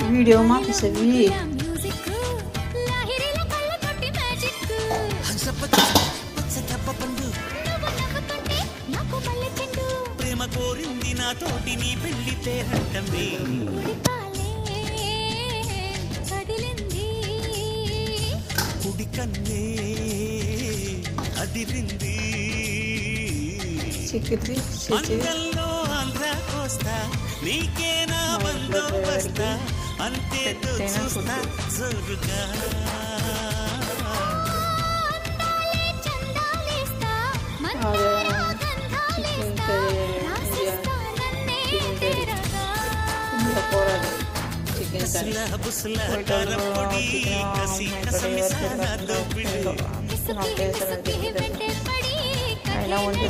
video మాపిసవి ప్రేమ కోరింది నా తోటి నీ పెళ్లి పేరంటమే కుడి కన్నే అదిరింది అంగల్లో ఆంధ్ర కోస్తా నీకేనా బందోబస్తా అంతేతో చూస్తా జోరుగా బుస్లా కారపొడి కసి కసమిసాల దోపిడి అయినా ఉంది